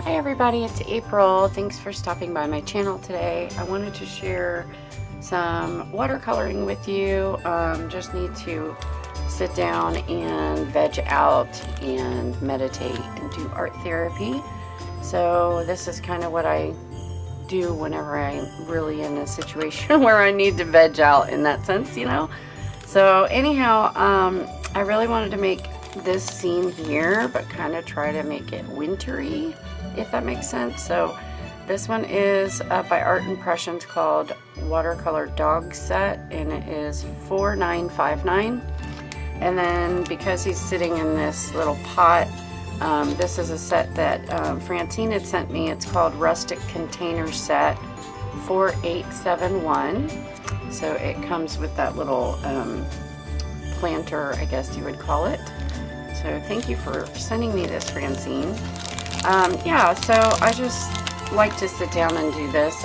Hi everybody, it's April. Thanks for stopping by my channel today. I wanted to share some watercoloring with you. Just need to sit down and veg out and meditate and do art therapy. So this is kind of what I do whenever I'm really in a situation where I need to veg out in that sense, you know. So anyhow, I really wanted to make this scene here, but kind of try to make it wintry, if that makes sense. So this one is by Art Impressions, called Watercolor Dog Set, and it is $4.959. And then because he's sitting in this little pot, this is a set that Francine had sent me. It's called Rustic Container Set 4871. So it comes with that little planter, I guess you would call it. So thank you for sending me this, Francine. Yeah, so I just like to sit down and do this.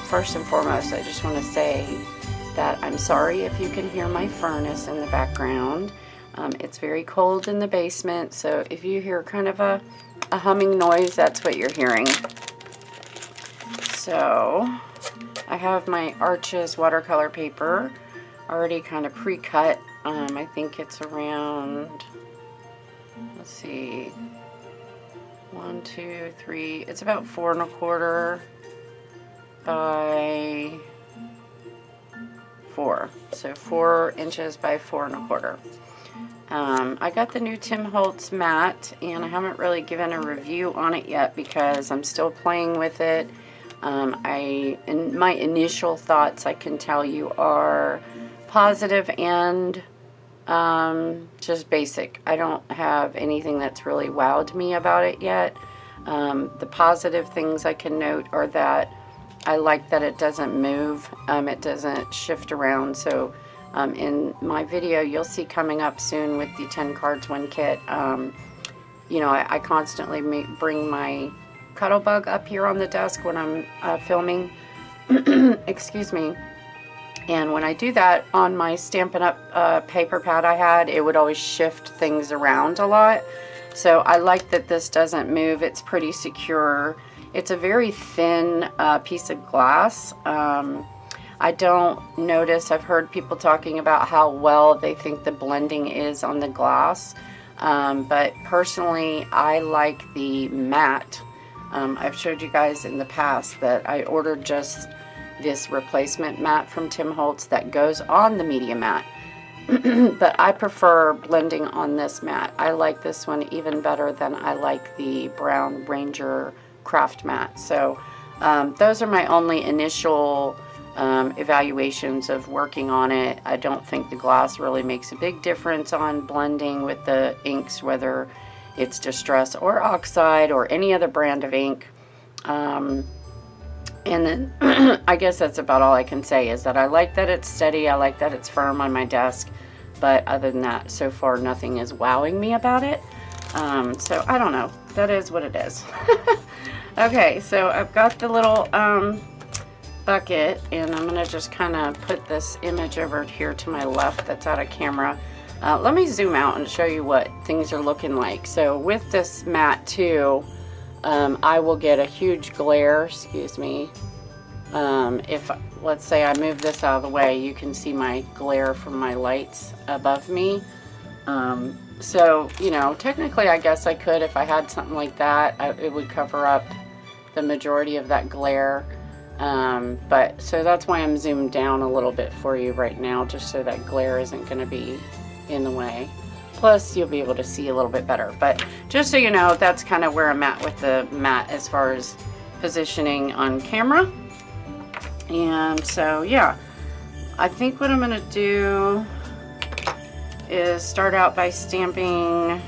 First and foremost, I just want to say that I'm sorry if you can hear my furnace in the background. It's very cold in the basement, so if you hear kind of a humming noise, that's what you're hearing. So I have my Arches watercolor paper already kind of pre-cut. I think it's around, let's see, 1, 2, 3, it's about 4 1/4 by 4, so 4 inches by 4 1/4. I got the new Tim Holtz mat, and I haven't really given a review on it yet because I'm still playing with it. In my initial thoughts, I can tell you, are positive and just basic. I don't have anything that's really wowed me about it yet. The positive things I can note are that I like that it doesn't move, it doesn't shift around. So in my video you'll see coming up soon with the 10 cards 1 kit, you know, I constantly bring my cuddle bug up here on the desk when I'm filming. Excuse me. And when I do that on my Stampin' Up paper pad I had, it would always shift things around a lot. So I like that this doesn't move. It's pretty secure. It's a very thin piece of glass. I don't notice, I've heard people talking about how well they think the blending is on the glass. But personally, I like the matte. I've showed you guys in the past that I ordered just this replacement mat from Tim Holtz that goes on the media mat. But I prefer blending on this mat. I like this one even better than I like the Brown Ranger craft mat. So those are my only initial evaluations of working on it. I don't think the glass really makes a big difference on blending with the inks, whether it's Distress or Oxide or any other brand of ink. And then I guess that's about all I can say, is that I like that it's steady, I like that it's firm on my desk, but other than that, so far nothing is wowing me about it. So I don't know, that is what it is. Okay, so I've got the little bucket, and I'm gonna just kind of put this image over here to my left that's out of camera. Let me zoom out and show you what things are looking like. So with this mat too, I will get a huge glare, excuse me. If, let's say I move this out of the way, you can see my glare from my lights above me. So, you know, technically I guess I could, if I had something like that, it would cover up the majority of that glare. But so that's why I'm zoomed down a little bit for you right now, just so that glare isn't going to be in the way. Plus you'll be able to see a little bit better. But just so you know, that's kind of where I'm at with the mat as far as positioning on camera. And so yeah, I think what I'm going to do is start out by stamping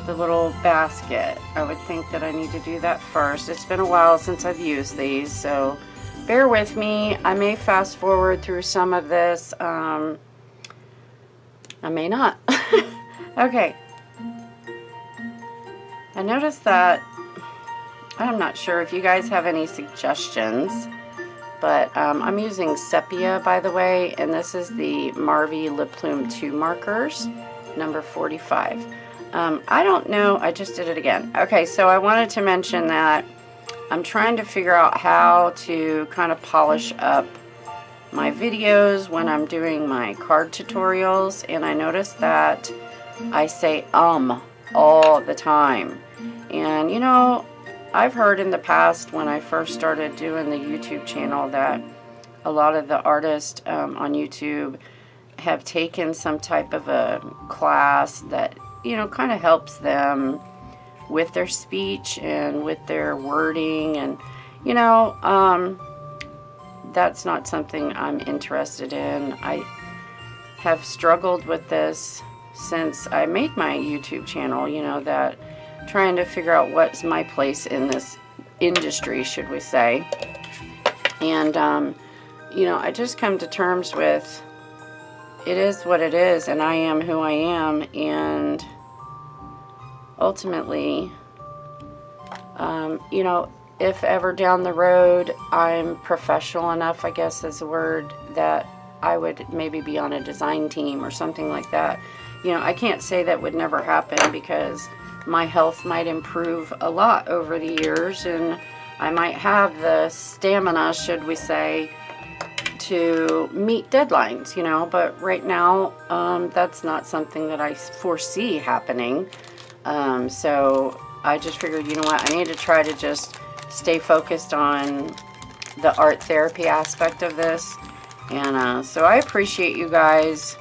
the little basket. I would think that I need to do that first. It's been a while since I've used these, so bear with me. I may fast forward through some of this. I may not. Okay. I noticed that, I'm not sure if you guys have any suggestions, but I'm using sepia, by the way, and this is the Marvy LePlume 2 markers, number 45. I don't know. I just did it again. Okay, so I wanted to mention that I'm trying to figure out how to kind of polish up my videos when I'm doing my card tutorials, and I noticed that I say all the time. And you know, I've heard in the past when I first started doing the YouTube channel that a lot of the artists on YouTube have taken some type of a class that, you know, kind of helps them with their speech and with their wording, and you know, that's not something I'm interested in. I have struggled with this since I made my YouTube channel, you know, that trying to figure out what's my place in this industry, should we say. And you know, I just come to terms with it is what it is, and I am who I am, and ultimately, you know, if ever down the road I'm professional enough, I guess is a word, that I would maybe be on a design team or something like that. You know, I can't say that would never happen, because my health might improve a lot over the years, and I might have the stamina, should we say, to meet deadlines, you know, but right now, that's not something that I foresee happening. So I just figured, you know what, I need to try to just stay focused on the art therapy aspect of this. And so I appreciate you guys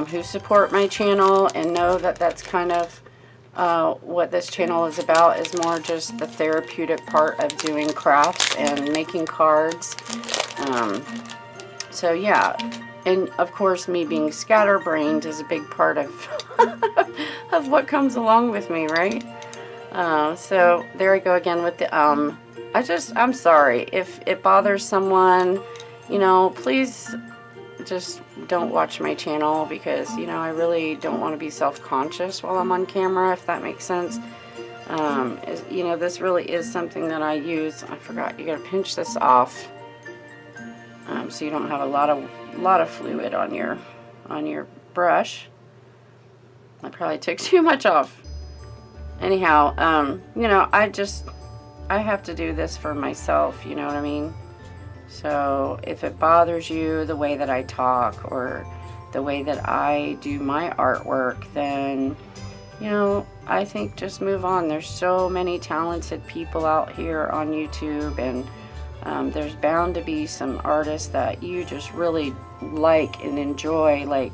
who support my channel and know that that's kind of what this channel is about, is more just the therapeutic part of doing crafts and making cards. So yeah, and of course me being scatterbrained is a big part of of what comes along with me, right? So there I go again with the I'm sorry if it bothers someone, you know, please just don't watch my channel, because, you know, I really don't want to be self-conscious while I'm on camera, if that makes sense. You know, this really is something that I use. I forgot, you gotta pinch this off, so you don't have a lot of fluid on your brush. I probably took too much off. Anyhow, you know, I have to do this for myself, you know what I mean? So if it bothers you the way that I talk or the way that I do my artwork, then, you know, I think just move on. There's so many talented people out here on YouTube, and there's bound to be some artists that you just really like and enjoy. Like,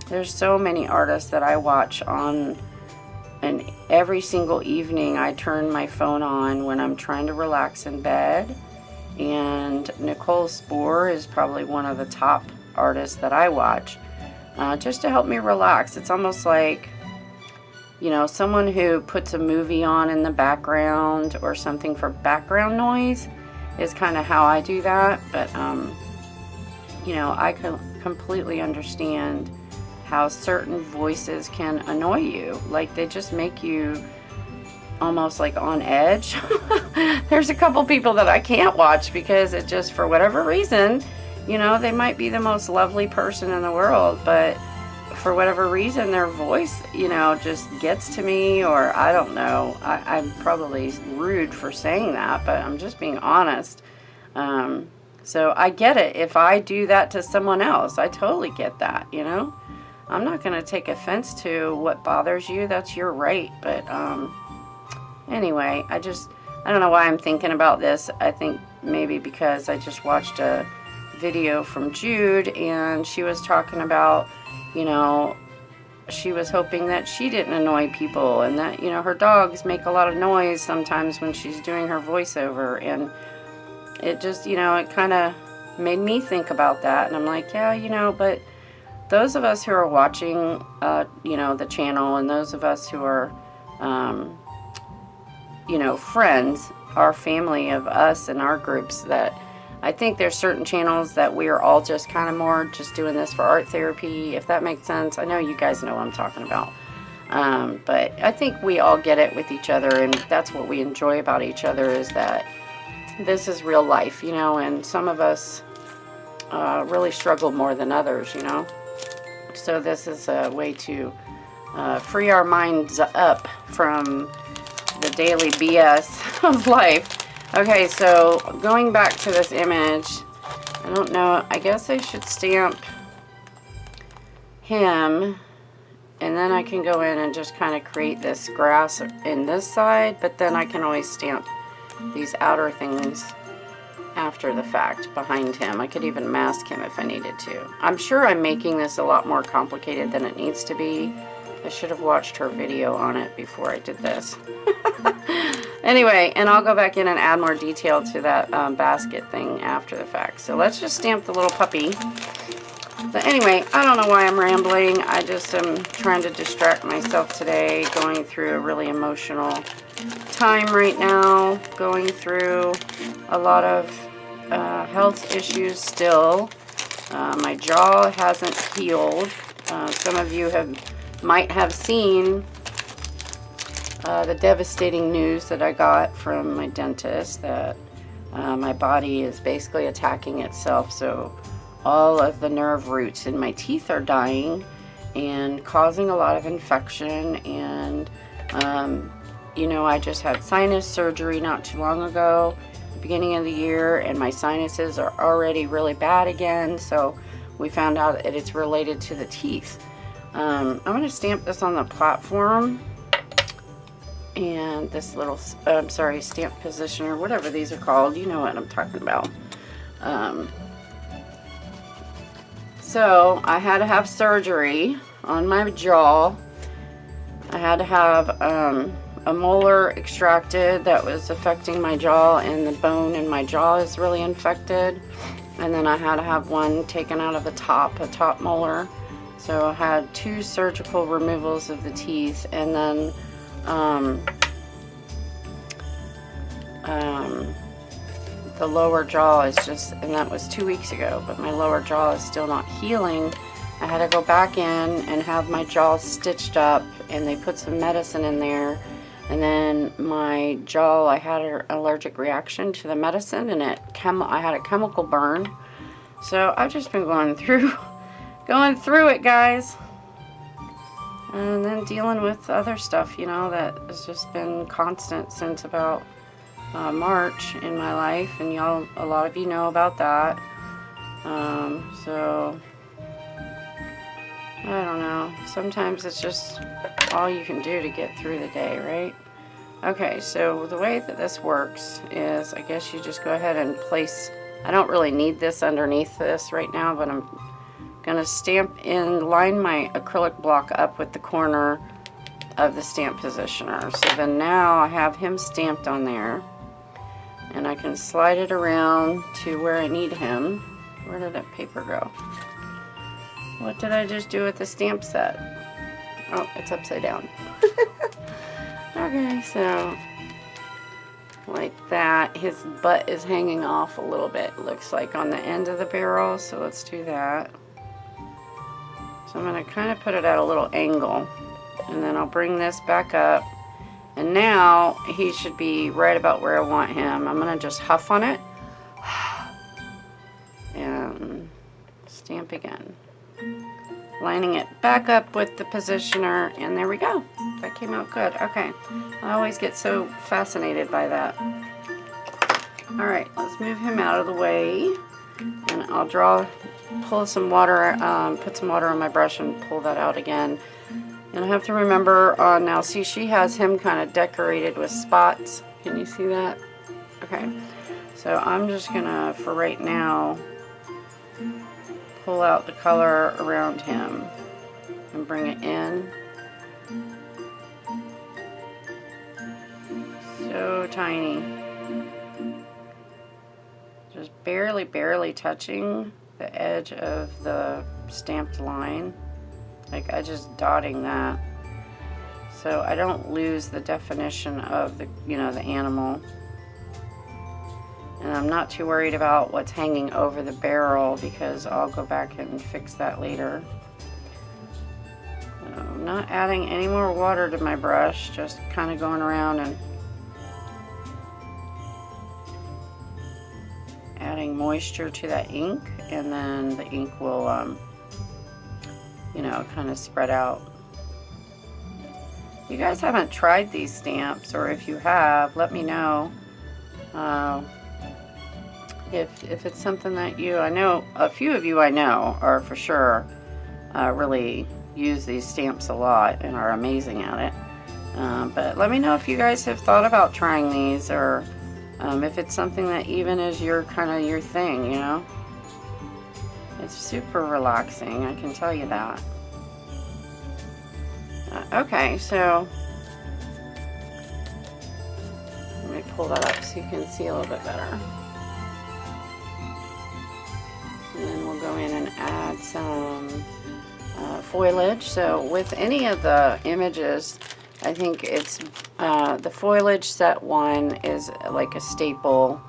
there's so many artists that I watch on, and every single evening I turn my phone on when I'm trying to relax in bed. And Nicole Spohr is probably one of the top artists that I watch, just to help me relax. It's almost like, you know, someone who puts a movie on in the background or something for background noise is kind of how I do that. But you know, I can completely understand how certain voices can annoy you. Like, they just make you almost like on edge. There's a couple people that I can't watch because it just, for whatever reason, you know, they might be the most lovely person in the world, but for whatever reason their voice, you know, just gets to me, or I don't know. I'm probably rude for saying that, but I'm just being honest. So I get it. If I do that to someone else, I totally get that, you know. I'm not going to take offense to what bothers you. That's your right. But anyway, I don't know why I'm thinking about this. I think maybe because I just watched a video from Jude, and she was talking about, you know, she was hoping that she didn't annoy people, and that, you know, her dogs make a lot of noise sometimes when she's doing her voiceover, and it just, you know, it kind of made me think about that. And I'm like, yeah, you know, but those of us who are watching, you know, the channel, and those of us who are, you know, friends, our family of us and our groups, that I think there's certain channels that we are all just kind of more just doing this for art therapy, if that makes sense. I know you guys know what I'm talking about. But I think we all get it with each other, and that's what we enjoy about each other, is that this is real life, you know, and some of us really struggle more than others, you know. So this is a way to free our minds up from the daily BS of life. Okay, so going back to this image, I don't know, I guess I should stamp him, and then I can go in and just kind of create this grass in this side, but then I can always stamp these outer things after the fact behind him. I could even mask him if I needed to. I'm sure I'm making this a lot more complicated than it needs to be. I should have watched her video on it before I did this. Anyway, and I'll go back in and add more detail to that basket thing after the fact. So let's just stamp the little puppy. But anyway, I don't know why I'm rambling. I just am trying to distract myself today, going through a really emotional time right now, going through a lot of health issues still. My jaw hasn't healed. Some of you might have seen the devastating news that I got from my dentist that my body is basically attacking itself. So all of the nerve roots in my teeth are dying and causing a lot of infection. And you know, I just had sinus surgery not too long ago, beginning of the year, and my sinuses are already really bad again. So we found out that it's related to the teeth. I'm going to stamp this on the platform, and this little, stamp positioner, whatever these are called, you know what I'm talking about. So I had to have surgery on my jaw. I had to have a molar extracted that was affecting my jaw, and the bone in my jaw is really infected. And then I had to have one taken out of the top, a top molar. So I had 2 surgical removals of the teeth, and then the lower jaw is just, and that was 2 weeks ago, but my lower jaw is still not healing. I had to go back in and have my jaw stitched up, and they put some medicine in there. And then my jaw, I had an allergic reaction to the medicine, and I had a chemical burn. So I've just been going through it, guys. And then dealing with other stuff, you know, that has just been constant since about March in my life, and y'all, a lot of you know about that. So I don't know. Sometimes it's just all you can do to get through the day, right? Okay, so the way that this works is, I guess you just go ahead and place, I don't really need this underneath this right now, but I'm gonna line my acrylic block up with the corner of the stamp positioner. So then now I have him stamped on there, and I can slide it around to where I need him. Where did that paper go? What did I just do with the stamp set? Oh, it's upside down. Okay, so like that. His butt is hanging off a little bit, looks like, on the end of the barrel, so let's do that. So I'm going to kind of put it at a little angle, and then I'll bring this back up, and now he should be right about where I want him. I'm going to just huff on it and stamp again, lining it back up with the positioner, and there we go. That came out good. Okay, I always get so fascinated by that. Alright, let's move him out of the way, and I'll pull some water, put some water on my brush and pull that out again. And I have to remember, now see, she has him kind of decorated with spots. Can you see that? Okay, so I'm just gonna, for right now, pull out the color around him and bring it in. So tiny. Just barely touching the edge of the stamped line. Like, I just dotting that, so I don't lose the definition of the, you know, the animal. And I'm not too worried about what's hanging over the barrel, because I'll go back and fix that later. So I'm not adding any more water to my brush, just kind of going around and adding moisture to that ink, and then the ink will, you know, kind of spread out. you guys haven't tried these stamps, or if you have, let me know. If it's something that I know a few of you I know are for sure really use these stamps a lot and are amazing at it. But let me know if you guys have thought about trying these, or if it's something that even is your kind of your thing, you know. It's super relaxing, I can tell you that. Okay, so let me pull that up so you can see a little bit better. And then we'll go in and add some foliage. So with any of the images, I think it's the foliage set 1 is like a staple,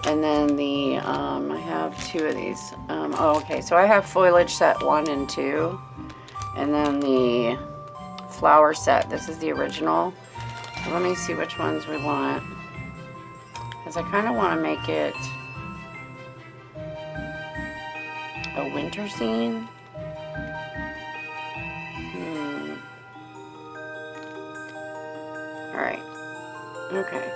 and then the I have 2 of these. Oh, okay, so I have foliage set 1 and 2, and then the flower set. This is the original. So let me see which ones we want, because I kind of want to make it a winter scene. Alright. Okay.